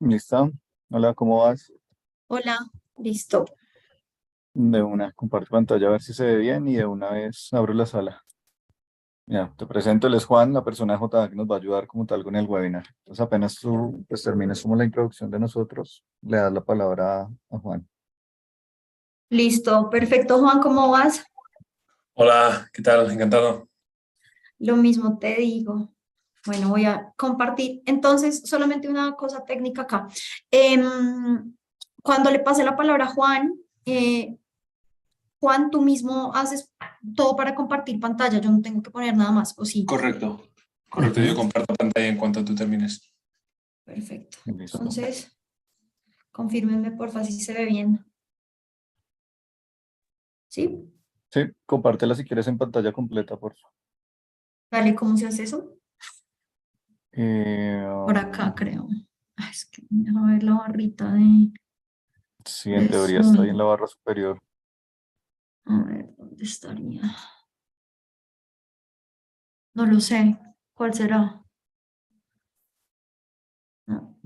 ¿Listo? Hola, ¿cómo vas? Hola, listo. De una, comparto pantalla a ver si se ve bien y de una vez abro la sala. Ya, te presento, él es Juan, la persona de JA que nos va a ayudar como tal con el webinar. Entonces apenas tú pues, termines como la introducción de nosotros, le das la palabra a Juan. Listo, perfecto, Juan, ¿cómo vas? Hola, ¿qué tal? Encantado. Lo mismo te digo. Bueno, voy a compartir. Entonces, solamente una cosa técnica acá. Cuando le pase la palabra a Juan, Juan, tú mismo haces todo para compartir pantalla. Yo no tengo que poner nada más, ¿o sí? Correcto. Correcto, yo comparto pantalla en cuanto tú termines. Perfecto. Listo. Entonces, confírmenme, porfa, si se ve bien. ¿Sí? Sí, compártela si quieres en pantalla completa, por favor. Vale, ¿cómo se hace eso? Eh, Por acá, creo. Ay, es que déjame ver la barrita de... sí, en teoría está ahí en Zoom. la barra superior. A ver, ¿dónde estaría? No lo sé. ¿Cuál será? No,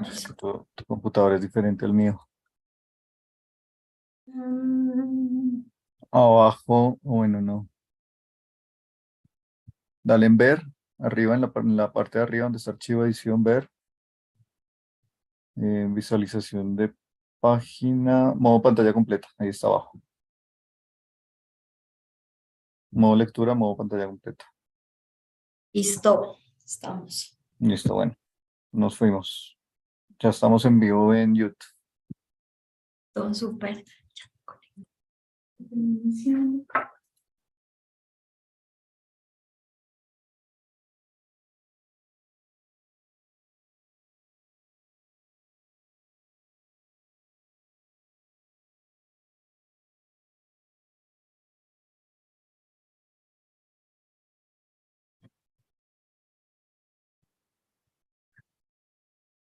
Es que tu computador es diferente al mío. Mm, Abajo, bueno, no. Dale en ver, arriba en la parte de arriba donde está archivo edición, ver, visualización de página, modo pantalla completa, ahí está abajo. Modo lectura, modo pantalla completa. Listo. Estamos. Listo, bueno, nos fuimos. Ya estamos en vivo en YouTube. Todo súper.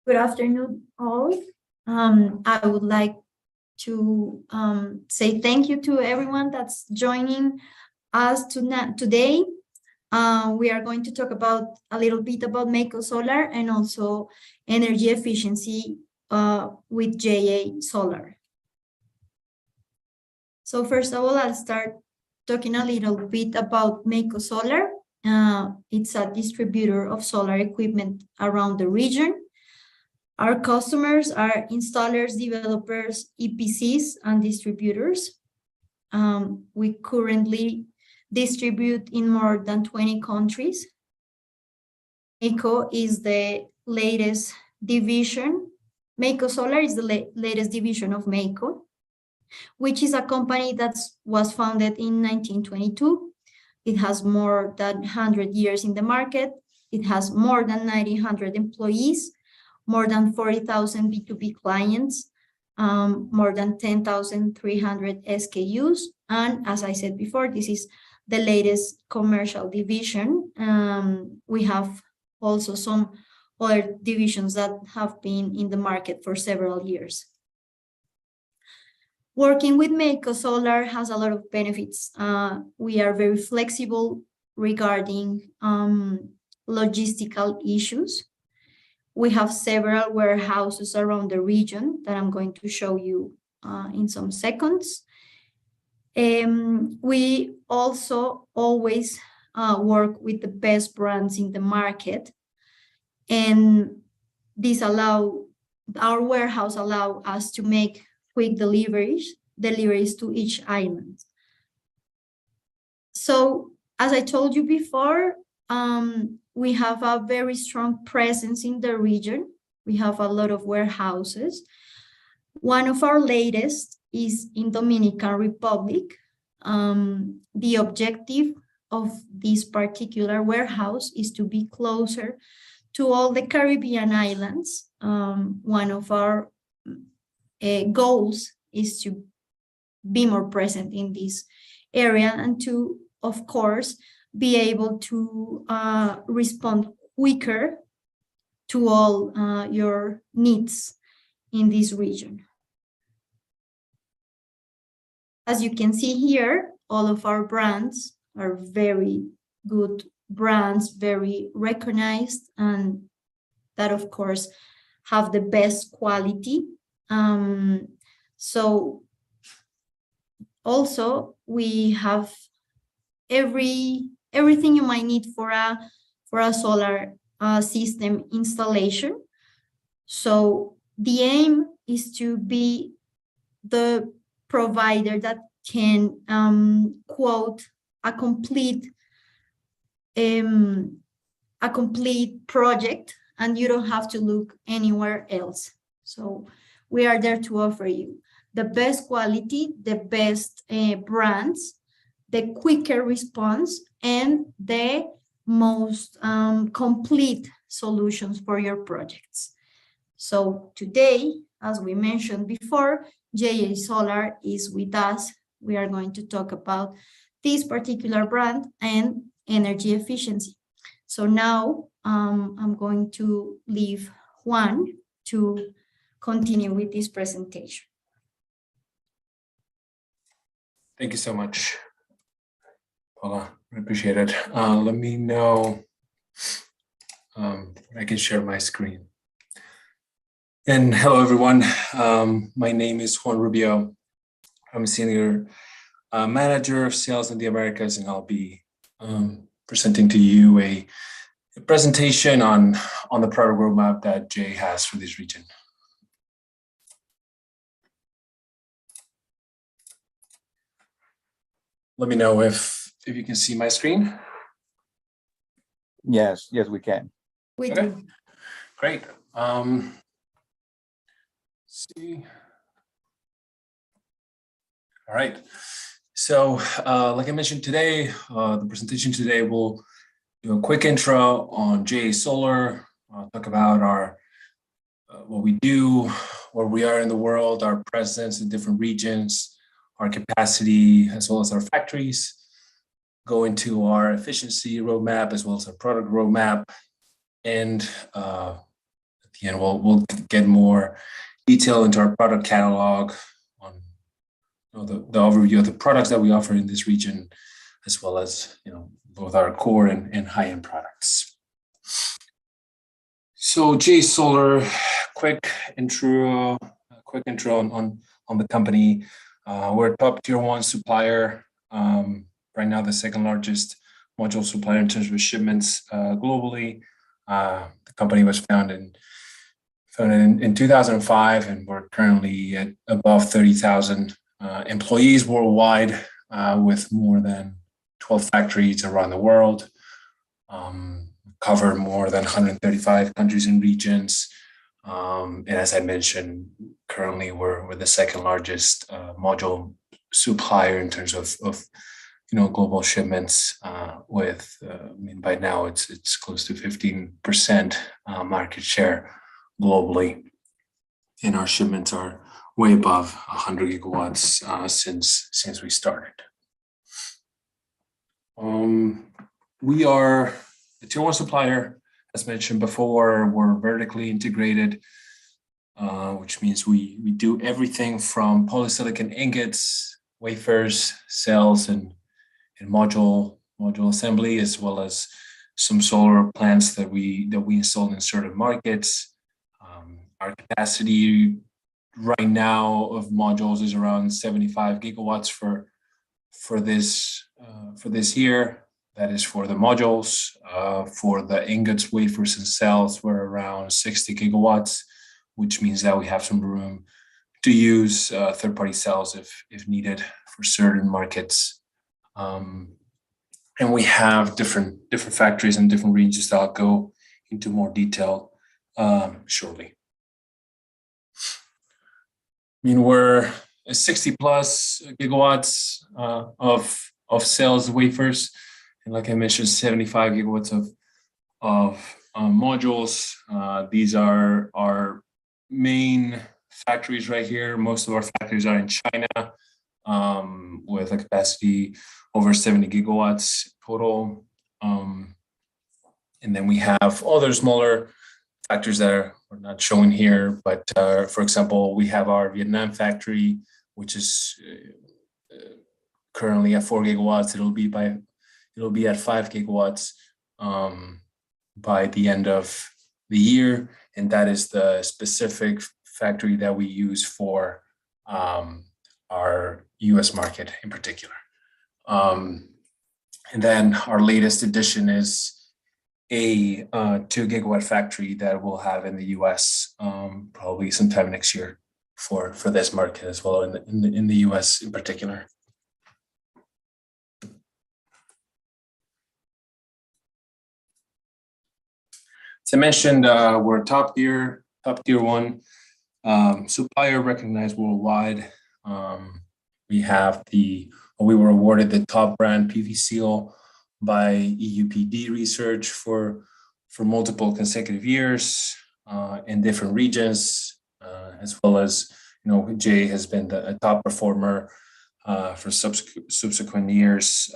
Good afternoon, all. I would like to say thank you to everyone that's joining us today. We are going to talk about a little bit about Mako Solar and also energy efficiency with JA Solar. So first of all, I'll start talking a little bit about Mako Solar. It's a distributor of solar equipment around the region. Our customers are installers, developers, EPCs, and distributors. We currently distribute in more than 20 countries. Mako is the latest division. Mako Solar is the latest division of Mako, which is a company that was founded in 1922. It has more than 100 years in the market. It has more than 900 employees, more than 40,000 B2B clients, more than 10,300 SKUs. And as I said before, this is the latest commercial division. We have also some other divisions that have been in the market for several years. Working with Mako Solar has a lot of benefits. We are very flexible regarding logistical issues. We have several warehouses around the region that I'm going to show you in some seconds. We also always work with the best brands in the market, and our warehouse allow us to make quick deliveries to each island. So as I told you before, we have a very strong presence in the region. We have a lot of warehouses. One of our latest is in Dominican Republic. The objective of this particular warehouse is to be closer to all the Caribbean islands. One of our goals is to be more present in this area and to, of course, be able to respond quicker to all your needs in this region. As you can see here, all of our brands are very good brands, very recognized, and that, of course, have the best quality. So also we have everything you might need for a solar system installation. So the aim is to be the provider that can quote a complete project, and you don't have to look anywhere else. So we are there to offer you the best quality, the best brands, the quicker response, and the most complete solutions for your projects. So today, as we mentioned before, JA Solar is with us. We are going to talk about this particular brand and energy efficiency. So now I'm going to leave Juan to continue with this presentation. Thank you so much, Paula. I appreciate it. Let me know I can share my screen. And hello, everyone. My name is Juan Rubio. I'm a senior manager of sales in the Americas, and I'll be presenting to you a presentation on the product roadmap that Jay has for this region. Let me know if you can see my screen. Yes, we can. We Okay. do. Great. See. All right. So, like I mentioned today, the presentation today will do a quick intro on JA Solar, talk about our what we do, where we are in the world, our presence in different regions, our capacity, as well as our factories, go into our efficiency roadmap, as well as our product roadmap. And at the end, we'll get more detail into our product catalog, on the overview of the products that we offer in this region, as well as both our core and high-end products. So JA Solar, quick intro on the company. We're a top tier 1 supplier. Right now, the second largest module supplier in terms of shipments globally. The company was founded in 2005, and we're currently at above 30,000 employees worldwide, with more than 12 factories around the world. Cover more than 135 countries and regions. And as I mentioned, currently we're the second largest module supplier in terms of global shipments. By now it's close to 15% market share globally, and our shipments are way above 100 gigawatts since we started. We are a tier 1 supplier. As mentioned before, we're vertically integrated, which means we do everything from polysilicon ingots, wafers, cells, and module assembly, as well as some solar plants that we install in certain markets. Our capacity right now of modules is around 75 gigawatts for this year. That is for the modules. For the ingots, wafers, and cells, we're around 60 gigawatts, which means that we have some room to use third-party cells if needed for certain markets. And we have different factories in different regions that I'll go into more detail shortly. We're 60 plus gigawatts of cells, wafers, and like I mentioned, 75 gigawatts of modules. These are our main factories right here. Most of our factories are in China, with a capacity over 70 gigawatts total. And then we have other smaller factories that we're not showing here, but for example, we have our Vietnam factory, which is currently at 4 gigawatts. It'll be at 5 gigawatts by the end of the year, and that is the specific factory that we use for our US market in particular. And then our latest addition is a 2 gigawatt factory that we'll have in the US probably sometime next year for this market as well, in the US in particular. As I mentioned, we're top tier one supplier recognized worldwide. We were awarded the top brand PV seal by EUPD research for multiple consecutive years in different regions, as well as, Jay has been a top performer for subsequent years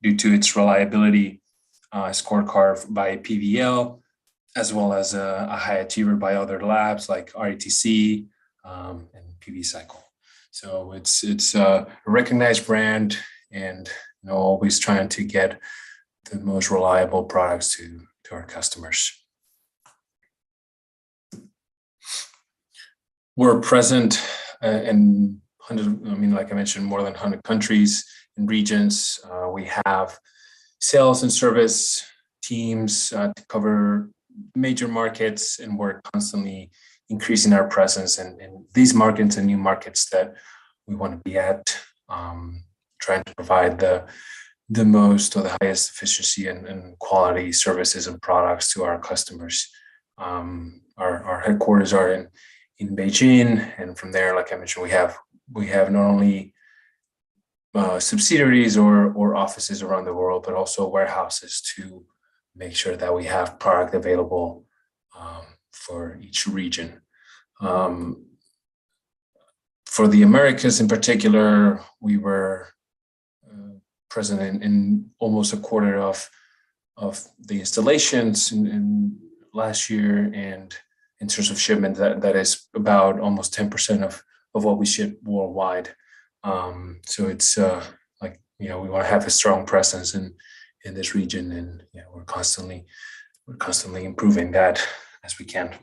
due to its reliability scorecard by PVL, as well as a high achiever by other labs like RETC and Bifacial. So it's a recognized brand, and always trying to get the most reliable products to our customers. We're present in 100, like I mentioned, more than 100 countries and regions. We have sales and service teams to cover major markets, and we're constantly increasing our presence in these markets and new markets that we want to be at, trying to provide the most or the highest efficiency and quality services and products to our customers. Our headquarters are in Beijing, and from there, like I mentioned, we have not only subsidiaries or offices around the world, but also warehouses to make sure that we have product available for each region. For the Americas in particular, we were present in almost a quarter of the installations in last year, and in terms of shipment, that is about almost 10% of what we ship worldwide. So it's we want to have a strong presence in this region, and we're constantly improving that as we can.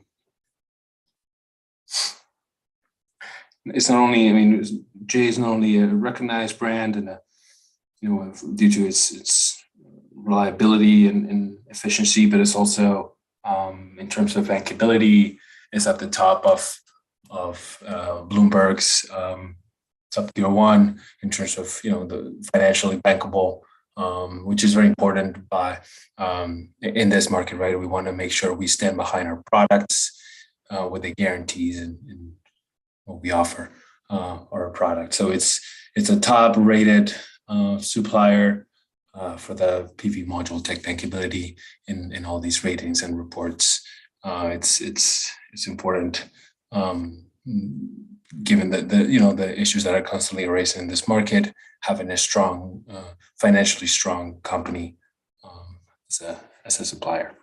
It's not only, Jay is not only a recognized brand and due to its reliability and efficiency, but it's also in terms of bankability, is at the top of Bloomberg's top tier one in terms of the financially bankable, which is very important in this market, right? We want to make sure we stand behind our products with the guarantees and what we offer our product. So it's a top rated supplier for the PV module tech bankability in all these ratings and reports. It's important given the issues that are constantly arising in this market, having a strong, financially strong company as a supplier.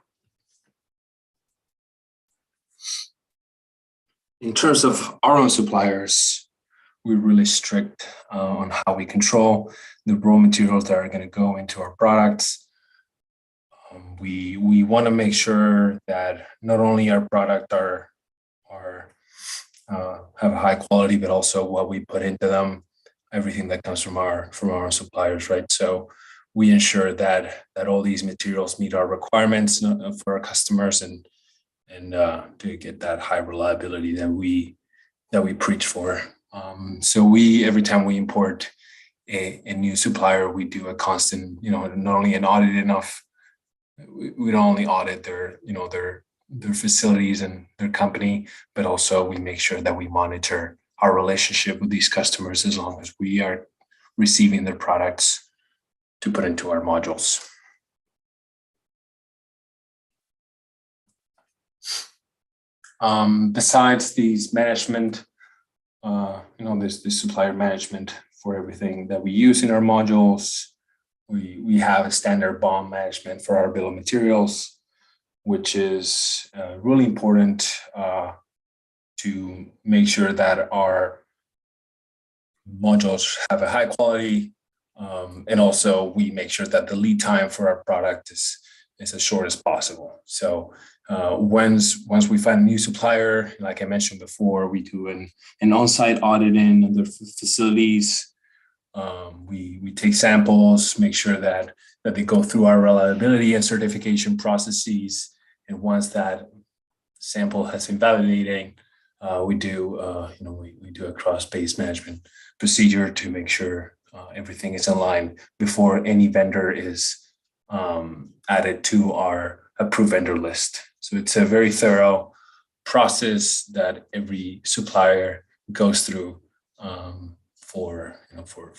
In terms of our own suppliers, we're really strict on how we control the raw materials that are going to go into our products. We want to make sure that not only our product have a high quality, but also what we put into them, everything that comes from our suppliers, right? So we ensure that all these materials meet our requirements for our customers, and to get that high reliability that we preach for. So every time we import a new supplier, we do a constant, not only an audit enough. We don't only audit their facilities and their company, but also we make sure that we monitor our relationship with these customers as long as we are receiving their products to put into our modules. Besides these management, there's the supplier management for everything that we use in our modules. We have a standard BOM management for our bill of materials, which is really important to make sure that our modules have a high quality, and also we make sure that the lead time for our product is as short as possible. So Once we find a new supplier, like I mentioned before, we do an on-site audit in the facilities. We take samples, make sure that they go through our reliability and certification processes. And once that sample has been validated, we do a cross-based management procedure to make sure everything is in line before any vendor is added to our approved vendor list. So it's a very thorough process that every supplier goes through for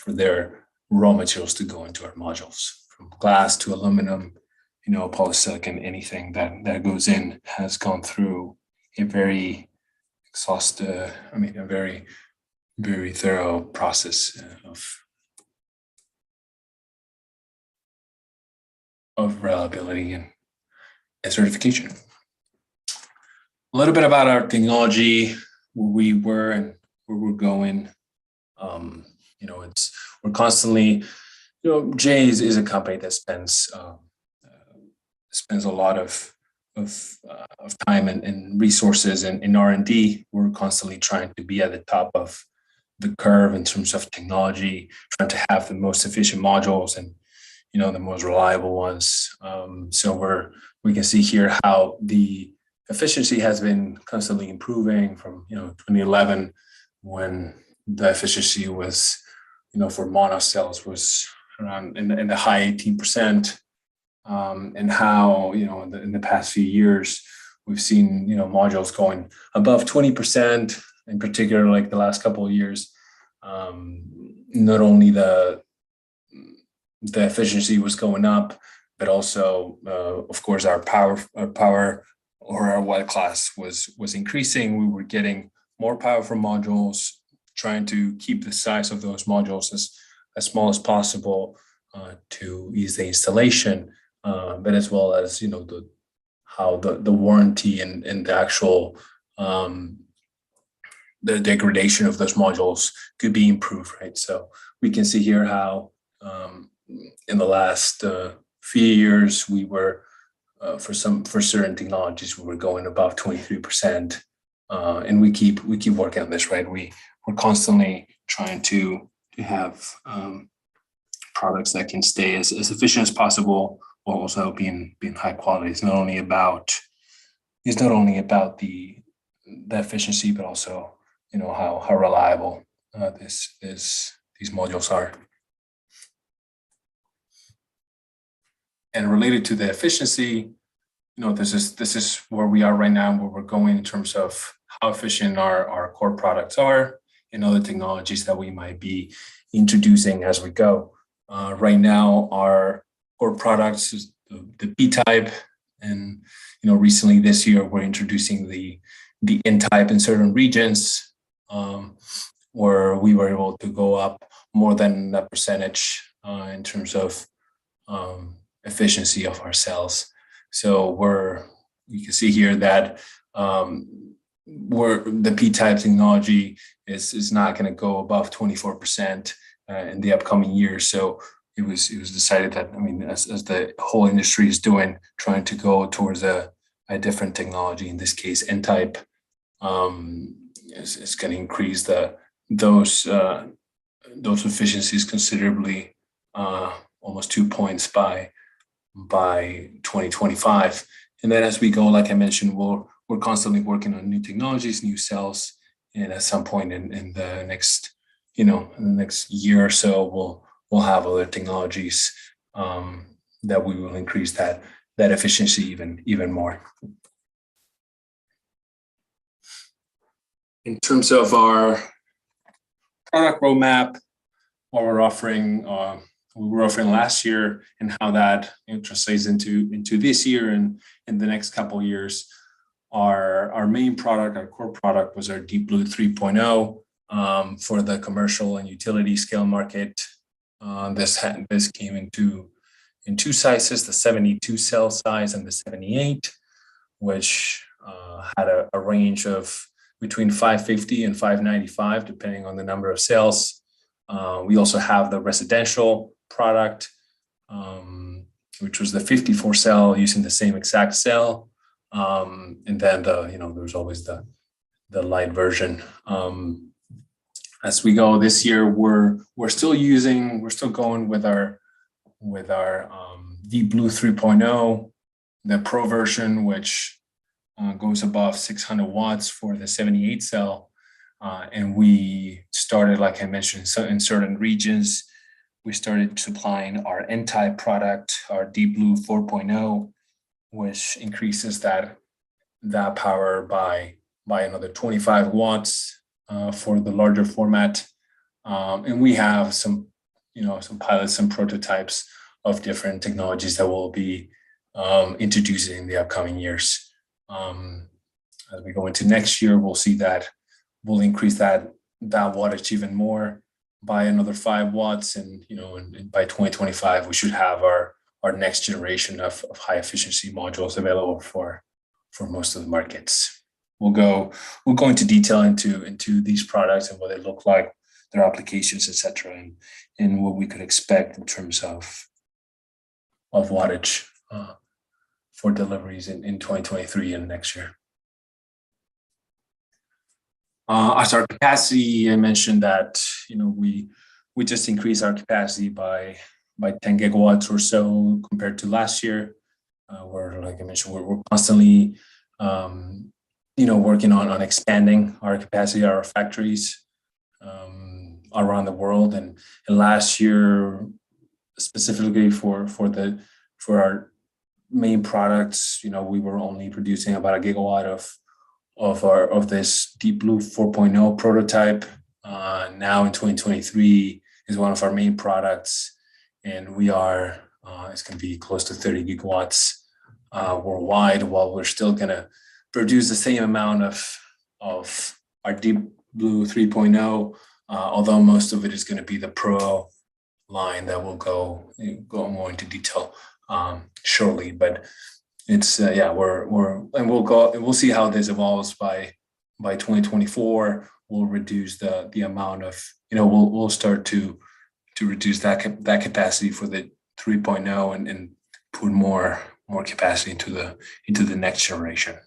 their raw materials to go into our modules, from glass to aluminum, polysilicon. Anything that goes in has gone through a very exhaustive, a very, very thorough process of reliability and certification. A little bit about our technology, where we were and where we're going. We're constantly, Jay's is a company that spends a lot of time and resources in R&D. We're constantly trying to be at the top of the curve in terms of technology, trying to have the most efficient modules and the most reliable ones. So we can see here how the efficiency has been constantly improving from 2011, when the efficiency was for mono cells was around in the high 18%, and how in the past few years we've seen modules going above 20%. In particular, like the last couple of years, not only the efficiency was going up, but also, of course, our power or our watt class was increasing. We were getting more powerful modules, trying to keep the size of those modules as small as possible to ease the installation, but as well as how the warranty and the actual the degradation of those modules could be improved, right? So we can see here how in the last few years we were for certain technologies we were going above 23%, and we keep working on this, right? We're constantly trying to have products that can stay as efficient as possible, while also being high quality. It's not only about the efficiency, but also how reliable these modules are. And related to the efficiency, this is where we are right now, where we're going in terms of how efficient our core products are and other technologies that we might be introducing as we go. Right now, our core products is the P-type, and recently this year we're introducing the N-type in certain regions, where we were able to go up more than a percentage in terms of efficiency of our cells. So you can see here that the P-type technology is not going to go above 24% in the upcoming years. So it was decided that, as the whole industry is doing, trying to go towards a different technology, in this case N-type, is going to increase those efficiencies considerably, almost 2 points by 2025. And then as we go, like I mentioned, we're constantly working on new technologies, new cells, and at some point in the next year or so, we'll have other technologies that we will increase that efficiency even more. In terms of our product roadmap, what we're offering, we were offering last year, and how that translates into this year and in the next couple of years. Our main product, our core product, was our DeepBlue 3.0 for the commercial and utility scale market. This came in two sizes, the 72 cell size and the 78, which had a range of between 550 and 595, depending on the number of cells. We also have the residential product, which was the 54 cell, using the same exact cell, And then there's always the light version. As we go this year, we're still going with our DeepBlue 3.0, the Pro version, which goes above 600 watts for the 78 cell. And we started, like I mentioned, so in certain regions, we started supplying our N-type product, our DeepBlue 4.0, which increases that power by another 25 watts for the larger format. And we have some pilots, some prototypes of different technologies that we'll be introducing in the upcoming years. As we go into next year, we'll see that we'll increase that wattage even more by another 5 watts, and by 2025 we should have our next generation of high efficiency modules available for most of the markets. We'll go into detail into these products and what they look like, their applications, etc., and what we could expect in terms of wattage for deliveries in 2023 and next year. As our capacity, I mentioned that we just increased our capacity by 10 gigawatts or so compared to last year. We're, like I mentioned, we're constantly working on expanding our capacity, our factories around the world. And last year, specifically for our main products, we were only producing about a gigawatt of this DeepBlue 4.0 prototype. Now in 2023 is one of our main products, and it's going to be close to 30 gigawatts worldwide, while we're still going to produce the same amount of our DeepBlue 3.0, although most of it is going to be the Pro line that will go more into detail shortly. But it's we'll see how this evolves by 2024. We'll reduce the amount of we'll start to reduce that capacity for the 3.0 and put more capacity into the next generation.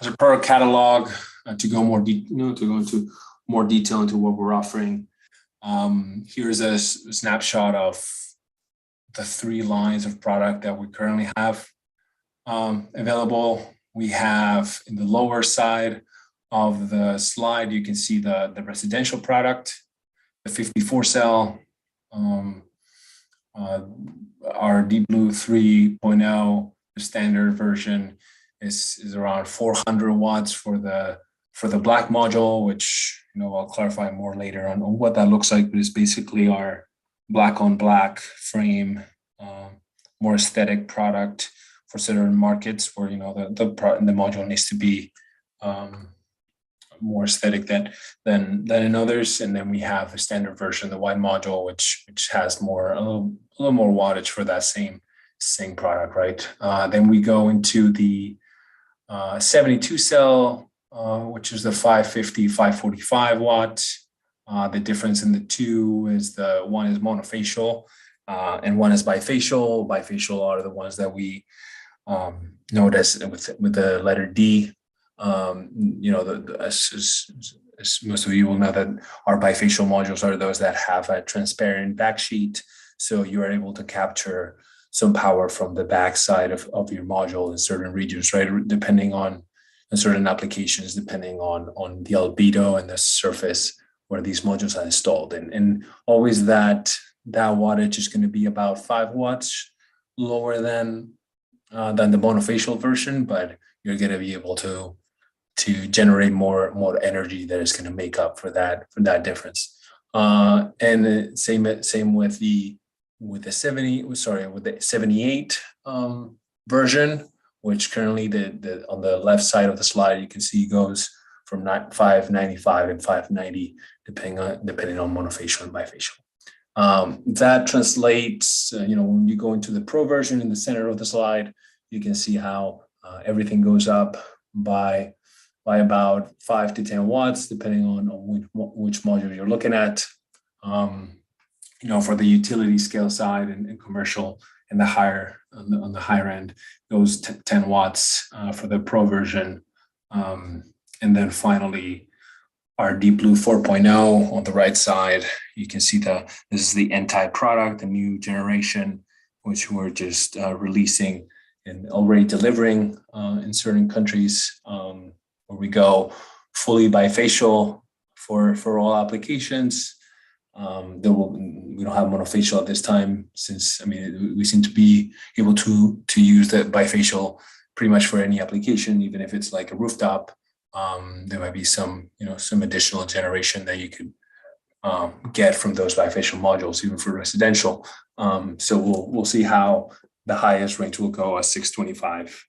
As a product catalog, to go into more detail into what we're offering. Here's a snapshot of the 3 lines of product that we currently have available. We have in the lower side of the slide, you can see the residential product, the 54 cell, our DeepBlue 3.0, the standard version is around 400 watts for the black module, which I'll clarify more later on what that looks like. But it's basically our black on black frame, more aesthetic product for certain markets where the module needs to be more aesthetic than in others. And then we have the standard version, the white module, which has a little more wattage for that same product, right? Then we go into the 72 cell, which is the 550, 545 watts. The difference in the two is one is monofacial and one is bifacial. Bifacial are the ones that we note as with the letter D. As most of you will know, that our bifacial modules are those that have a transparent backsheet, so you are able to capture some power from the backside of your module in certain regions, right? Depending on certain applications, depending on the albedo and the surface where these modules are installed. And always that wattage is going to be about 5 watts lower than the monofacial version, but you're going to be able to generate more energy that is going to make up for that difference. And same with the 78 version, which currently on the left side of the slide you can see goes from 595 and 590 depending on monofacial and bifacial. That translates, when you go into the Pro version in the center of the slide, you can see how everything goes up by about 5 to 10 watts, depending on which module you're looking at. for the utility scale side and commercial and the higher on the higher end goes 10 watts for the Pro version. And then finally, our DeepBlue 4.0 on the right side, you can see this is the N-type product, the new generation, which we're just releasing and already delivering in certain countries, where we go fully bifacial for all applications. We don't have monofacial at this time, since we seem to be able to use the bifacial pretty much for any application, even if it's like a rooftop. There might be some additional generation that you could get from those bifacial modules, even for residential. So we'll see how the highest range will go at 625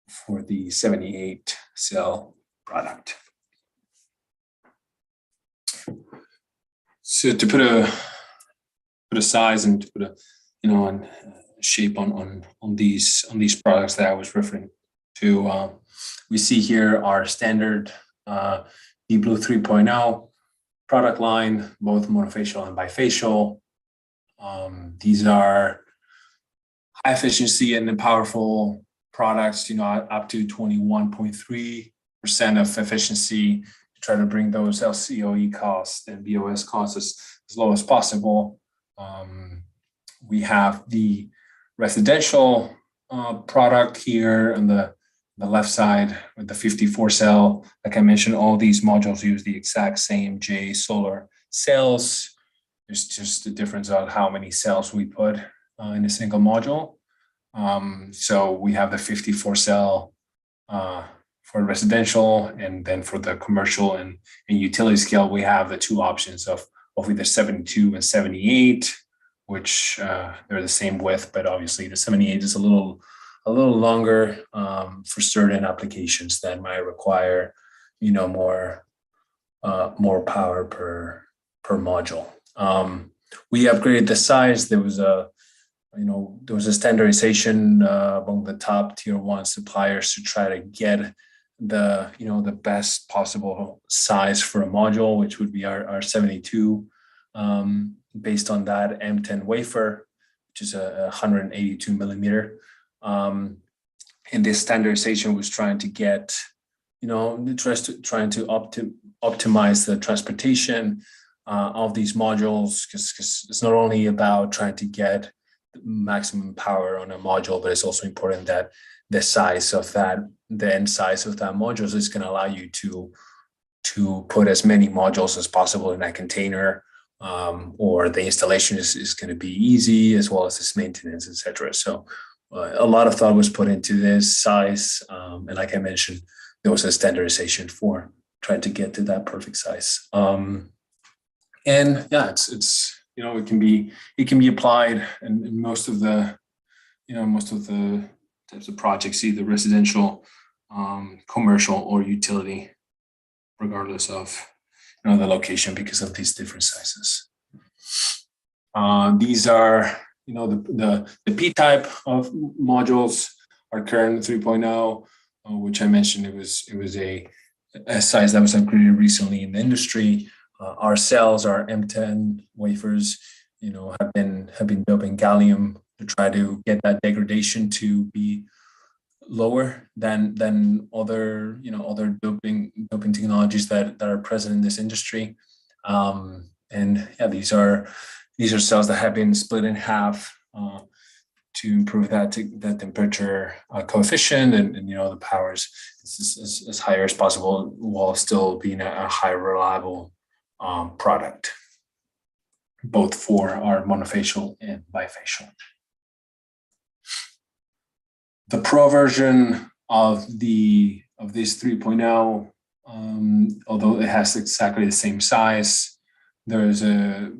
for the 78 cell product. So to put a size and to put a shape on these products that I was referring to, we see here our standard DeepBlue 3.0 product line, both monofacial and bifacial. These are high efficiency and powerful products, up to 21.3% of efficiency, to try to bring those LCOE costs and BOS costs as low as possible. We have the residential product here on the left side with the 54 cell. Like I mentioned, all these modules use the exact same J solar cells. There's just a difference on how many cells we put in a single module. So we have the 54 cell for residential, and then for the commercial and utility scale, we have the two options of either 72 and 78, which they're the same width, but obviously the 78 is a little longer for certain applications that might require more power per module. We upgraded the size. There was a standardization among the top tier 1 suppliers to try to get the best possible size for a module, which would be our 72, based on that M10 wafer, which is a 182 millimeter. And this standardization was trying to get, trying to optimize the transportation of these modules, because it's not only about trying to get maximum power on a module, but it's also important that the end size of that modules is going to allow you to put as many modules as possible in that container, or the installation is going to be easy, as well as its maintenance, etc. So a lot of thought was put into this size, and like I mentioned, there was a standardization for trying to get to that perfect size. And yeah, it's it can be applied in most of the types of projects, either residential, commercial, or utility, regardless of the location, because of these different sizes. These are the P type of modules, our current 3.0, which I mentioned, it was a size that was upgraded recently in the industry. Our cells, our M10 wafers, have been doping gallium to try to get that degradation to be lower than other doping technologies that are present in this industry. And yeah, these are cells that have been split in half to improve that temperature coefficient, and the power is as higher as possible, while still being a high reliable product, both for our monofacial and bifacial. The Pro version of this 3.0, although it has exactly the same size, there is the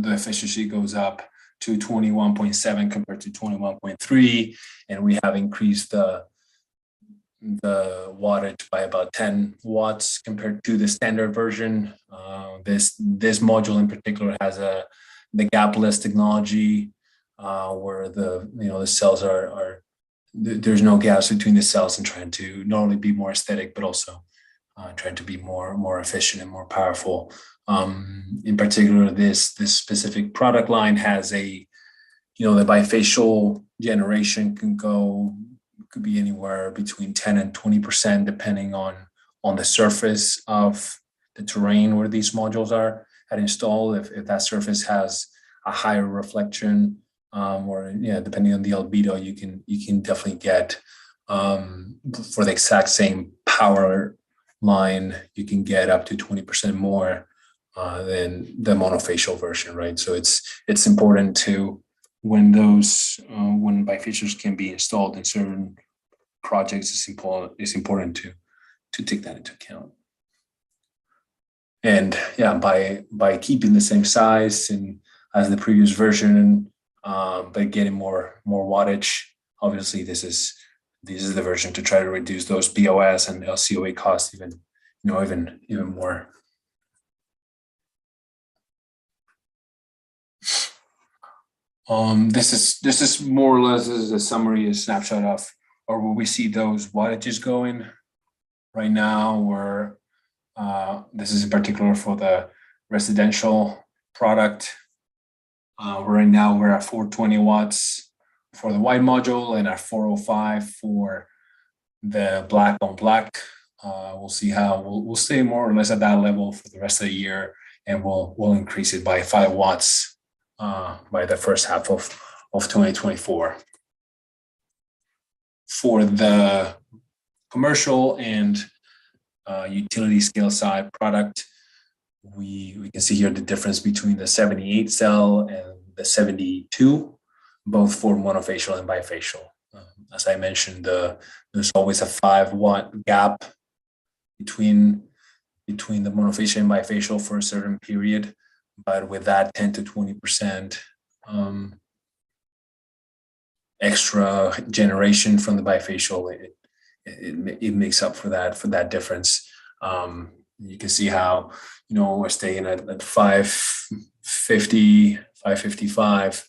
efficiency goes up to 21.7 compared to 21.3, and we have increased the wattage by about 10 watts compared to the standard version. This module in particular has the gapless technology, where the cells are there's no gaps between the cells, and trying to not only be more aesthetic, but also trying to be more efficient and more powerful. In particular, this specific product line has the bifacial generation could be anywhere between 10 and 20%, depending on the surface of the terrain where these modules are installed. If that surface has a higher reflection, or depending on the albedo, you can definitely get for the exact same power line, you can get up to 20% more than the monofacial version, right? So it's important to when bifacials can be installed in certain projects, it's important to take that into account. And by keeping the same size and as the previous version, but getting more wattage, obviously this is the version to try to reduce those BOS and LCOA costs even more. This is more or less a summary, a snapshot of where we see those wattages going right now. Where this is in particular for the residential product. Right now we're at 420 watts for the white module and at 405 for the black on black. We'll see how we'll stay more or less at that level for the rest of the year, and we'll increase it by 5 watts by the first half of 2024. For the commercial and utility scale side product, we can see here the difference between the 78 cell and the 72, both for monofacial and bifacial. As I mentioned, there's always a 5 watt gap between the monofacial and bifacial for a certain period, but with that 10 to 20% extra generation from the bifacial, it makes up for that difference. You can see how we're staying at 550, 555.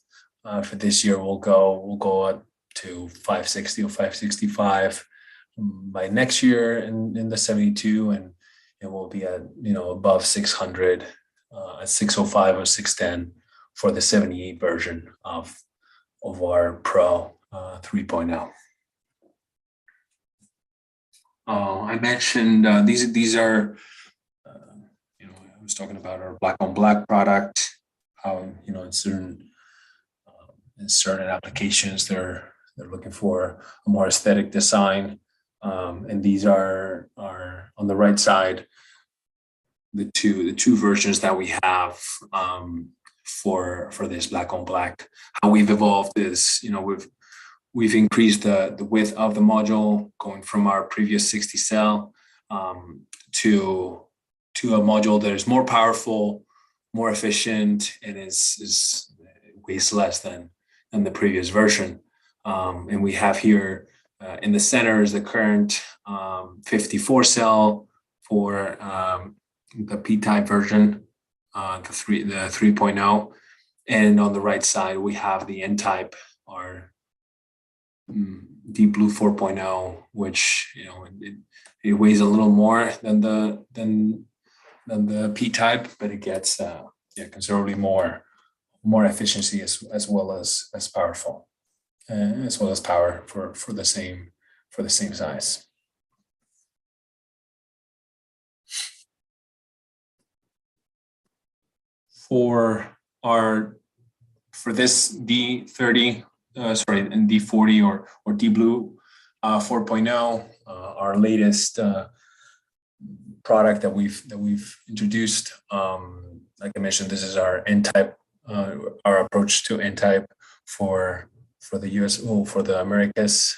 For this year, we'll go up to 560 or 565 by next year in the 72, and it will be at above 600 at 605 or 610 for the 78 version of our Pro 3.0. I mentioned these are I was talking about our black on black product. In certain applications they're looking for a more aesthetic design, and these are on the right side the two versions that we have for this black on black. How we've evolved is we've increased the width of the module, going from our previous 60 cell to a module that is more powerful, more efficient, and is weighs less than the previous version. And we have here in the center is the current 54 cell for the P-type version, the 3.0, and on the right side we have the N-type, or DeepBlue 4.0, which it weighs a little more than the P-type, but it gets considerably more efficiency as well as powerful, as well as power for the same size. For this D30, and D40 or DeepBlue 4.0, our latest product that we've introduced. Like I mentioned, this is our N-type, our approach to N-type for the US, for the Americas.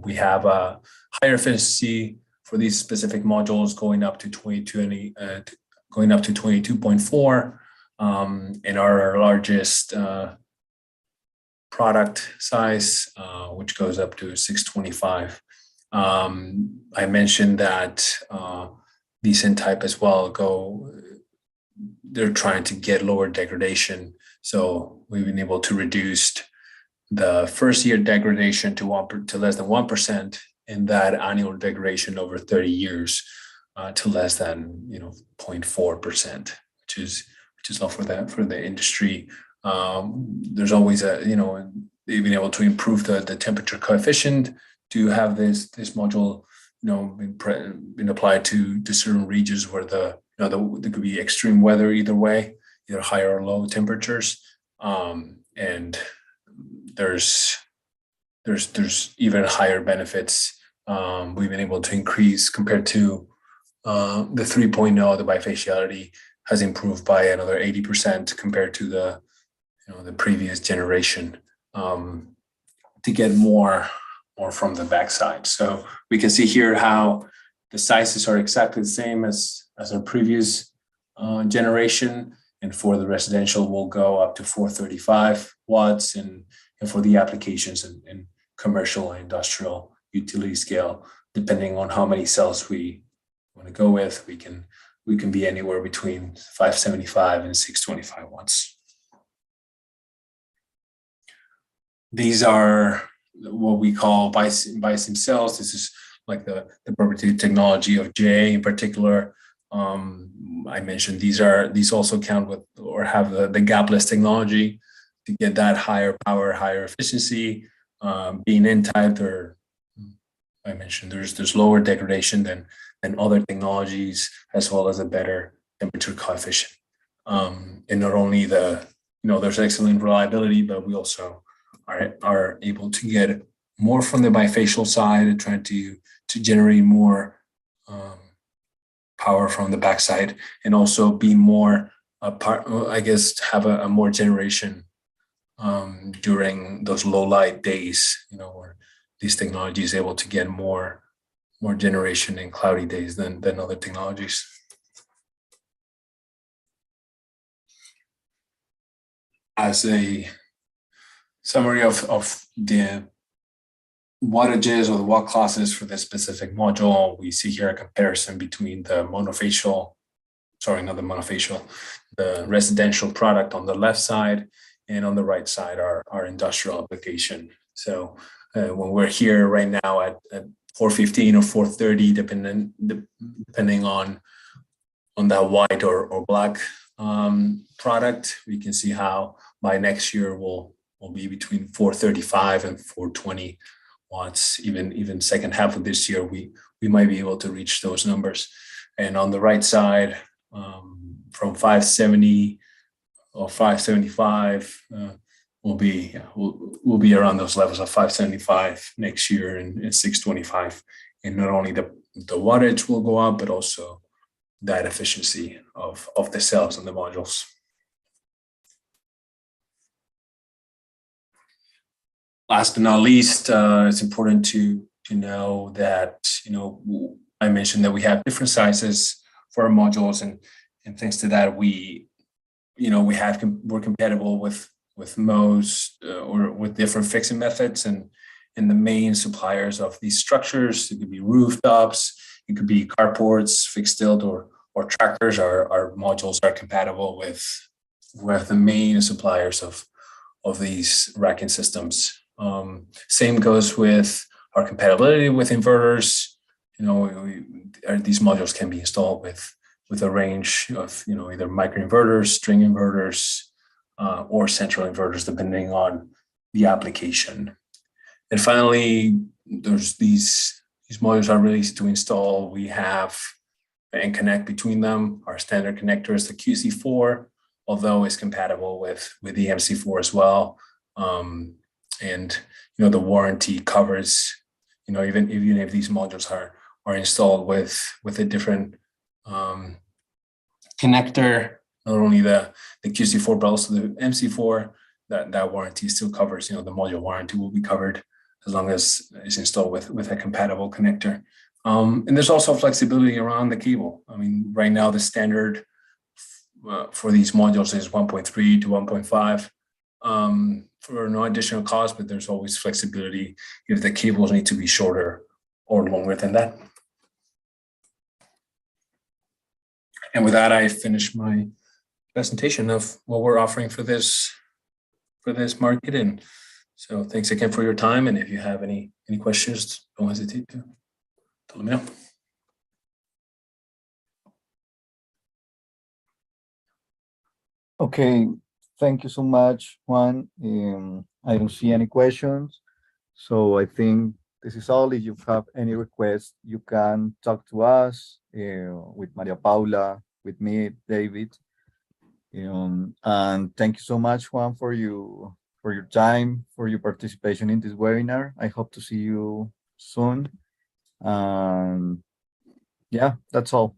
We have a higher efficiency for these specific modules, going up to 22.4, and our largest product size, which goes up to 625. I mentioned that these N-type as well they're trying to get lower degradation. So we've been able to reduce the first year degradation to less than 1%, and that annual degradation over 30 years to less than 0.4%, which is low for the industry. There's always they've been able to improve the temperature coefficient to have this module been applied to certain regions where there could be extreme weather either way, either higher or low temperatures, and there's even higher benefits. We've been able to increase compared to the 3.0. The bifaciality has improved by another 80% compared to the previous generation, to get more from the backside. So we can see here how the sizes are exactly the same as our previous generation, and for the residential we'll go up to 435 watts, and for the applications and commercial and industrial utility scale, depending on how many cells we want to go with, we can be anywhere between 575 and 625 watts. These are what we call BISIM cells. This is like the proprietary technology of J in particular. I mentioned these also count with or have the gapless technology to get that higher power, higher efficiency. Being N-type, I mentioned there's lower degradation than other technologies, as well as a better temperature coefficient. And not only there's excellent reliability, but we also are able to get more from the bifacial side, trying to generate more power from the backside, and also be more have a more generation during those low light days, where these technologies is able to get more generation in cloudy days than other technologies. As a summary of the wattages or the watt classes for this specific module, we see here a comparison between the the residential product on the left side, and on the right side our industrial application. So when we're here right now at 415 or 430, depending on that white or black product, we can see how by next year we'll be between 435 and 420 watts. Even second half of this year, we might be able to reach those numbers. And on the right side, from 570 or 575, we'll be around those levels of 575 next year, and 625. And not only the wattage will go up, but also that efficiency of the cells and the modules. Last but not least, it's important to know that, I mentioned that we have different sizes for our modules, and thanks to that, we're compatible with most or with different fixing methods, and the main suppliers of these structures. It could be rooftops, it could be carports, fixed tilt, or tractors. Our modules are compatible with the main suppliers of these racking systems. Same goes with our compatibility with inverters. These modules can be installed with a range of either microinverters, string inverters, or central inverters, depending on the application. And finally, there's these modules are really easy to install. We have and connect between them. Our standard connector is the QC4, although it's compatible with the MC4 as well. And the warranty covers, even if these modules are installed with a different connector, not only the QC4 but also the MC4, that warranty still covers. The module warranty will be covered as long as it's installed with a compatible connector. And there's also flexibility around the cable. I mean, right now the standard for these modules is 1.3 to 1.5 for no additional cost, but there's always flexibility if the cables need to be shorter or longer than that. And with that, I finish my presentation of what we're offering for this market. And so thanks again for your time. And if you have any questions, don't hesitate to let me know. Okay, thank you so much, Juan. I don't see any questions, so I think this is all. If you have any requests, you can talk to us with Maria Paula, with me, David. And thank you so much, Juan, for your time, for your participation in this webinar. I hope to see you soon. And yeah, that's all.